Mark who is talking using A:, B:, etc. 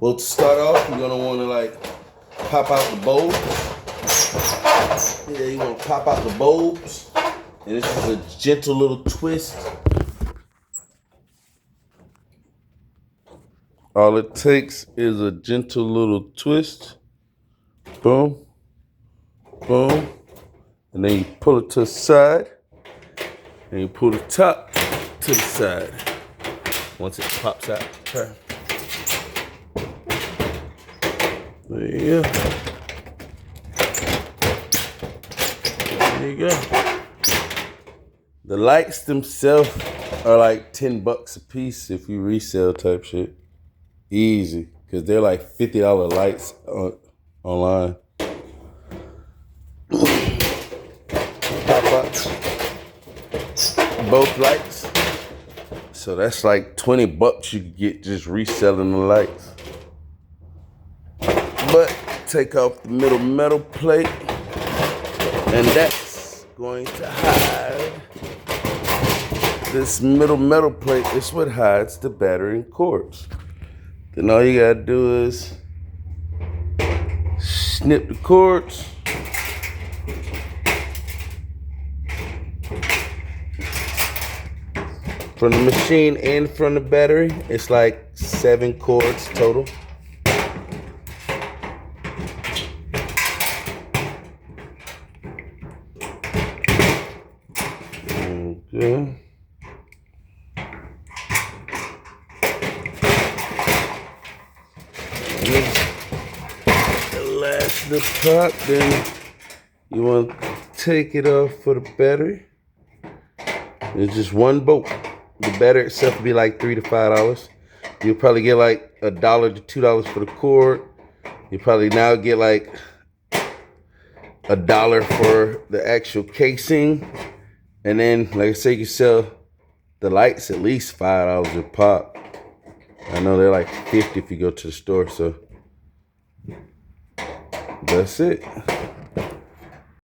A: Well, to start off, you're gonna want to like pop out the bulbs. Yeah, you want to pop out the bulbs, and this is a gentle little twist. All it takes is a gentle little twist. Boom, boom, and then you pull it to the side, and you pull the top to the side. Once it pops out, okay. There you go. There you go. The lights themselves are like $10 a piece if you resell type shit. Easy, because they're like $50 lights online. Pop out both lights. So that's like $20 you could get just reselling the lights. But take off the middle metal plate, and that's going to hide. This middle metal plate is what hides the battery and cords. Then all you gotta do is snip the cords. From the machine and from the battery, it's like 7 cords total. Okay. The last the pop, then you want to take it off for the battery. It's just one bolt. The battery itself will be like $3 to $5. You'll probably get like $1 to $2 for the cord. You probably now get like $1 for the actual casing. And then, like I say, you sell the lights at least $5 a pop. I know they're like $50 if you go to the store, so that's it.